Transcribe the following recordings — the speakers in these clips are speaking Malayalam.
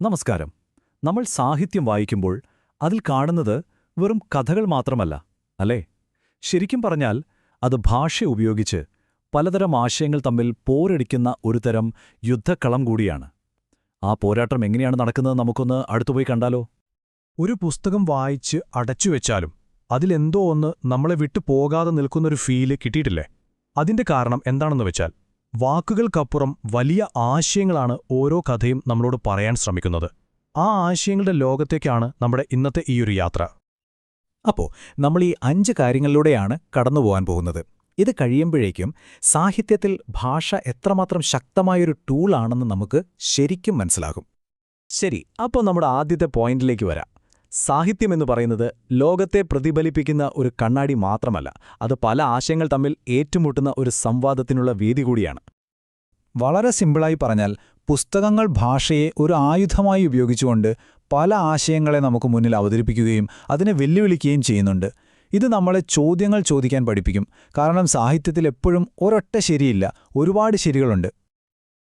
നമസ്കാരം. നമ്മൾ സാഹിത്യം വായിക്കുമ്പോൾ അതിൽ കാണുന്നത് വെറും കഥകൾ മാത്രമല്ല, അല്ലേ? ശരിക്കും പറഞ്ഞാൽ അത് ഭാഷ ഉപയോഗിച്ച് പലതരം ആശയങ്ങൾ തമ്മിൽ പോരടിക്കുന്ന ഒരുതരം യുദ്ധക്കളം കൂടിയാണ്. ആ പോരാട്ടം എങ്ങനെയാണ് നടക്കുന്നത് നമുക്കൊന്ന് അടുത്തുപോയി കണ്ടാലോ? ഒരു പുസ്തകം വായിച്ച് അടച്ചുവെച്ചാലും അതിലെന്തോ ഒന്ന് നമ്മളെ വിട്ടു പോകാതെ നിൽക്കുന്നൊരു ഫീല് കിട്ടിയിട്ടില്ലേ? അതിന്റെ കാരണം എന്താണെന്ന് വെച്ചാൽ വാക്കുകൾക്കപ്പുറം വലിയ ആശയങ്ങളാണ് ഓരോ കഥയും നമ്മളോട് പറയാൻ ശ്രമിക്കുന്നത്. ആ ആശയങ്ങളുടെ ലോകത്തേക്കാണ് നമ്മുടെ ഇന്നത്തെ ഈയൊരു യാത്ര. അപ്പോൾ നമ്മൾ ഈ 5 കാര്യങ്ങളിലൂടെയാണ് കടന്നുപോകാൻ പോകുന്നത്. ഇത് കഴിയുമ്പോഴേക്കും സാഹിത്യത്തിൽ ഭാഷ എത്രമാത്രം ശക്തമായൊരു ടൂളാണെന്ന് നമുക്ക് ശരിക്കും മനസ്സിലാകും. ശരി, അപ്പോൾ നമ്മുടെ ആദ്യത്തെ പോയിന്റിലേക്ക് വരാം. സാഹിത്യമെന്ന് പറയുന്നത് ലോകത്തെ പ്രതിഫലിപ്പിക്കുന്ന ഒരു കണ്ണാടി മാത്രമല്ല, അത് പല ആശയങ്ങൾ തമ്മിൽ ഏറ്റുമുട്ടുന്ന ഒരു സംവാദത്തിനുള്ള വേദി കൂടിയാണ്. വളരെ സിമ്പിളായി പറഞ്ഞാൽ പുസ്തകങ്ങൾ ഭാഷയെ ഒരു ആയുധമായി ഉപയോഗിച്ചുകൊണ്ട് പല ആശയങ്ങളെ നമുക്ക് മുന്നിൽ അവതരിപ്പിക്കുകയും അതിനെ വെല്ലുവിളിക്കുകയും ചെയ്യുന്നുണ്ട്. ഇത് നമ്മളെ ചോദ്യങ്ങൾ ചോദിക്കാൻ പഠിപ്പിക്കും. കാരണം സാഹിത്യത്തിൽ എപ്പോഴും ഒരൊറ്റ ശരിയില്ല, ഒരുപാട് ശരികളുണ്ട്.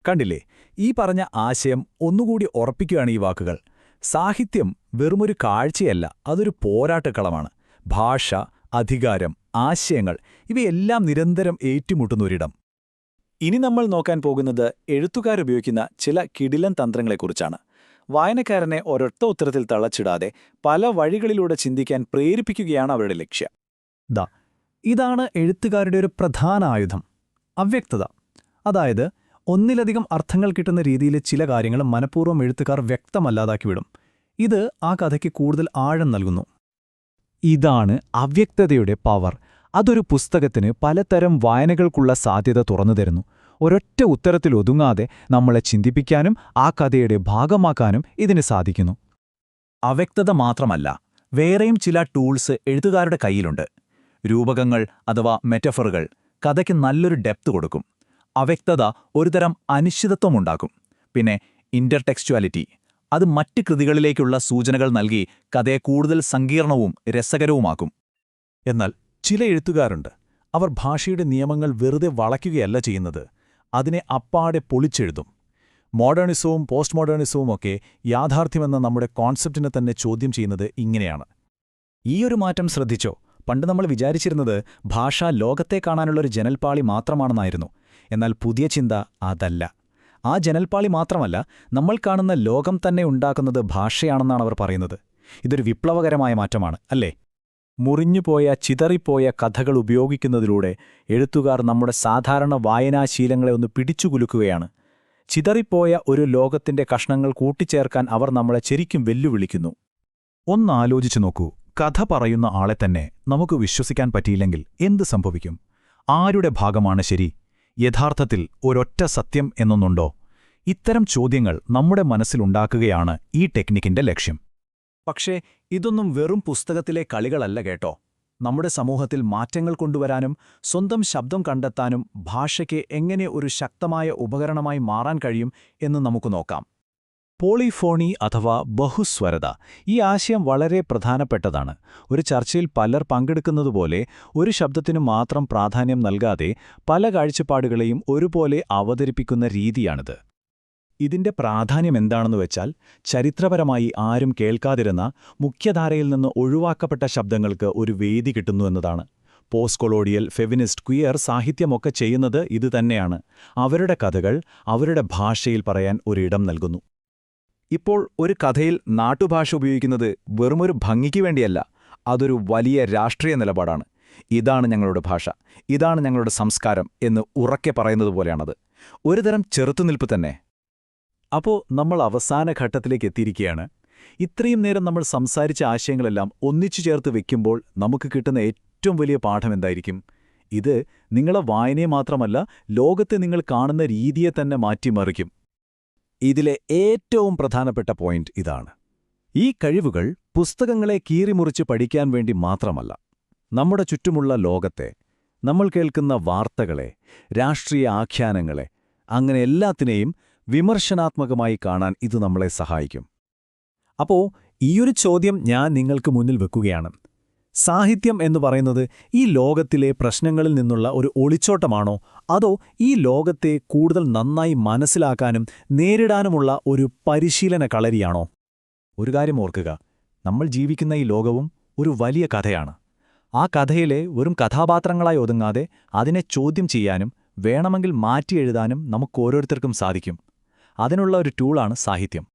കണ്ടില്ലേ, ഈ പറഞ്ഞ ആശയം ഒന്നുകൂടി ഉറപ്പിക്കുകയാണ് ഈ വാക്കുകൾ. സാഹിത്യം വെറുമൊരു കാഴ്ചയല്ല, അതൊരു പോരാട്ടക്കളമാണ്. ഭാഷ, അധികാരം, ആശയങ്ങൾ ഇവയെല്ലാം നിരന്തരം ഏറ്റുമുട്ടുന്നൊരിടം. ഇനി നമ്മൾ നോക്കാൻ പോകുന്നത് എഴുത്തുകാരുപയോഗിക്കുന്ന ചില കിടിലൻ തന്ത്രങ്ങളെക്കുറിച്ചാണ്. വായനക്കാരനെ ഒരൊറ്റ ഉത്തരത്തിൽ തളച്ചിടാതെ പല വഴികളിലൂടെ ചിന്തിക്കാൻ പ്രേരിപ്പിക്കുകയാണ് അവരുടെ ലക്ഷ്യം. ഇതാണ് എഴുത്തുകാരുടെ ഒരു പ്രധാന ആയുധം: അവ്യക്തത. അതായത് ഒന്നിലധികം അർത്ഥങ്ങൾ കിട്ടുന്ന രീതിയിൽ ചില കാര്യങ്ങൾ മനഃപൂർവ്വം എഴുത്തുകാർ വ്യക്തമല്ലാതാക്കി വിടും. ഇത് ആ കഥയ്ക്ക് കൂടുതൽ ആഴം നൽകുന്നു. ഇതാണ് അവ്യക്തതയുടെ പവർ. അതൊരു പുസ്തകത്തിന് പലതരം വായനകൾക്കുള്ള സാധ്യത തുറന്നുതരുന്നു. ഒരൊറ്റ ഉത്തരത്തിലൊതുങ്ങാതെ നമ്മളെ ചിന്തിപ്പിക്കാനും ആ കഥയുടെ ഭാഗമാക്കാനും ഇതിന് സാധിക്കുന്നു. അവ്യക്തത മാത്രമല്ല, വേറെയും ചില ടൂൾസ് എഴുത്തുകാരുടെ കയ്യിലുണ്ട്. രൂപകങ്ങൾ അഥവാ മെറ്റഫറുകൾ കഥയ്ക്ക് നല്ലൊരു ഡെപ്ത് കൊടുക്കും. അവ്യക്തത ഒരുതരം അനിശ്ചിതത്വമുണ്ടാക്കും. പിന്നെ ഇന്റർടെക്സ്ച്വാലിറ്റി, അത് മറ്റ് കൃതികളിലേക്കുള്ള സൂചനകൾ നൽകി കഥയെ കൂടുതൽ സങ്കീർണവും രസകരവുമാക്കും. എന്നാൽ ചില എഴുത്തുകാരുണ്ട്, അവർ ഭാഷയുടെ നിയമങ്ങൾ വെറുതെ വളയ്ക്കുകയല്ല ചെയ്യുന്നത്, അതിനെ അപ്പാടെ പൊളിച്ചെഴുതും. മോഡേണിസവും പോസ്റ്റ് മോഡേണിസവും ഒക്കെ യാഥാർത്ഥ്യമെന്ന നമ്മുടെ കോൺസെപ്റ്റിനെ തന്നെ ചോദ്യം ചെയ്യുന്നത് ഇങ്ങനെയാണ്. ഈയൊരു മാറ്റം ശ്രദ്ധിച്ചോ? പണ്ട് നമ്മൾ വിചാരിച്ചിരുന്നത് ഭാഷ ലോകത്തെ കാണാനുള്ളൊരു ജനൽപ്പാളി മാത്രമാണെന്നായിരുന്നു. എന്നാൽ പുതിയ ചിന്ത അതല്ല. ആ ജനൽപ്പാളി മാത്രമല്ല, നമ്മൾ കാണുന്ന ലോകം തന്നെ ഉണ്ടാക്കുന്നത് ഭാഷയാണെന്നാണ് അവർ പറയുന്നത്. ഇതൊരു വിപ്ലവകരമായ മാറ്റമാണ്, അല്ലേ? മുറിഞ്ഞുപോയ, ചിതറിപ്പോയ കഥകൾ ഉപയോഗിക്കുന്നതിലൂടെ എഴുത്തുകാർ നമ്മുടെ സാധാരണ വായനാശീലങ്ങളെ ഒന്ന് പിടിച്ചുകുലുക്കുകയാണ്. ചിതറിപ്പോയ ഒരു ലോകത്തിന്റെ കഷ്ണങ്ങൾ കൂട്ടിച്ചേർക്കാൻ അവർ നമ്മളെ ശരിക്കും വെല്ലുവിളിക്കുന്നു. ഒന്നാലോചിച്ചു നോക്കൂ, കഥ പറയുന്ന ആളെ തന്നെ നമുക്ക് വിശ്വസിക്കാൻ പറ്റിയില്ലെങ്കിൽ എന്ത് സംഭവിക്കും? ആരുടെ ഭാഗമാണ് ശരി? യഥാർത്ഥത്തിൽ ഒരൊറ്റ സത്യം എന്നൊന്നുണ്ടോ? ഇത്തരം ചോദ്യങ്ങൾ നമ്മുടെ മനസ്സിലുണ്ടാക്കുകയാണ് ഈ ടെക്നിക്കിന്റെ ലക്ഷ്യം. പക്ഷേ ഇതൊന്നും വെറും പുസ്തകത്തിലെ കളികളല്ല കേട്ടോ. നമ്മുടെ സമൂഹത്തിൽ മാറ്റങ്ങൾ കൊണ്ടുവരാനും സ്വന്തം ശബ്ദം കണ്ടെത്താനും ഭാഷയ്ക്ക് എങ്ങനെ ഒരു ശക്തമായ ഉപകരണമായി മാറാൻ കഴിയും എന്ന് നമുക്ക് നോക്കാം. പോളിഫോണി അഥവാ ബഹുസ്വരത, ഈ ആശയം വളരെ പ്രധാനപ്പെട്ടതാണ്. ഒരു ചർച്ചയിൽ പലർ പങ്കെടുക്കുന്നതുപോലെ ഒരു ശബ്ദത്തിനു മാത്രം പ്രാധാന്യം നൽകാതെ പല കാഴ്ചപ്പാടുകളെയും ഒരുപോലെ അവതരിപ്പിക്കുന്ന രീതിയാണിത്. ഇതിന്റെ പ്രാധാന്യം എന്താണെന്ന് വെച്ചാൽ, ചരിത്രപരമായി ആരും കേൾക്കാതിരുന്ന, മുഖ്യധാരയിൽ നിന്ന് ഒഴിവാക്കപ്പെട്ട ശബ്ദങ്ങൾക്ക് ഒരു വേദി കിട്ടുന്നു എന്നതാണ്. പോസ്റ്റ് കൊളോണിയൽ, ഫെമിനിസ്റ്റ്, ക്വിയർ സാഹിത്യമൊക്കെ ചെയ്യുന്നത് ഇതുതന്നെയാണ്. അവരുടെ കഥകൾ അവരുടെ ഭാഷയിൽ പറയാൻ ഒരിടം നൽകുന്നു. ഇപ്പോൾ ഒരു കഥയിൽ നാട്ടുഭാഷ ഉപയോഗിക്കുന്നത് വെറുമൊരു ഭംഗിക്ക് വേണ്ടിയല്ല, അതൊരു വലിയ രാഷ്ട്രീയ നിലപാടാണ്. ഇതാണ് ഞങ്ങളുടെ ഭാഷ, ഇതാണ് ഞങ്ങളുടെ സംസ്കാരം എന്ന് ഉറക്കെ പറയുന്നത് പോലെയാണത്. ഒരുതരം ചെറുത്തുനിൽപ്പ് തന്നെ. അപ്പോൾ നമ്മൾ അവസാന ഘട്ടത്തിലേക്ക് എത്തിയിരിക്കുകയാണ്. ഇത്രയും നേരം നമ്മൾ സംസാരിച്ച ആശയങ്ങളെല്ലാം ഒന്നിച്ചു ചേർത്ത് വെക്കുമ്പോൾ നമുക്ക് കിട്ടുന്ന ഏറ്റവും വലിയ പാഠം എന്തായിരിക്കും? ഇത് നിങ്ങളെ വായനയെ മാത്രമല്ല, ലോകത്തെ നിങ്ങൾ കാണുന്ന രീതിയെ തന്നെ മാറ്റിമറിക്കും. ഇതിലെ ഏറ്റവും പ്രധാനപ്പെട്ട പോയിന്റ് ഇതാണ്: ഈ കഴിവുകൾ പുസ്തകങ്ങളെ കീറിമുറിച്ച് പഠിക്കാൻ വേണ്ടി മാത്രമല്ല, നമ്മുടെ ചുറ്റുമുള്ള ലോകത്തെ, നമ്മൾ കേൾക്കുന്ന വാർത്തകളെ, രാഷ്ട്രീയ ആഖ്യാനങ്ങളെ, അങ്ങനെ എല്ലാത്തിനെയും വിമർശനാത്മകമായി കാണാൻ ഇത് നമ്മളെ സഹായിക്കും. അപ്പോൾ ഈയൊരു ചോദ്യം ഞാൻ നിങ്ങൾക്ക് മുന്നിൽ വെക്കുകയാണ്. സാഹിത്യം എന്ന് പറയുന്നത് ഈ ലോകത്തിലെ പ്രശ്നങ്ങളിൽ നിന്നുള്ള ഒരു ഒളിച്ചോട്ടമാണോ, അതോ ഈ ലോകത്തെ കൂടുതൽ നന്നായി മനസ്സിലാക്കാനും നേരിടാനുമുള്ള ഒരു പരിശീലന കളരിയാണോ? ഒരു കാര്യം ഓർക്കുക, നമ്മൾ ജീവിക്കുന്ന ഈ ലോകവും ഒരു വലിയ കഥയാണ്. ആ കഥയിലെ വെറും കഥാപാത്രങ്ങളായി ഒതുങ്ങാതെ അതിനെ ചോദ്യം ചെയ്യാനും വേണമെങ്കിൽ മാറ്റി എഴുതാനും നമുക്കോരോരുത്തർക്കും സാധിക്കും. അതിനുള്ള ഒരു ടൂളാണ് സാഹിത്യം.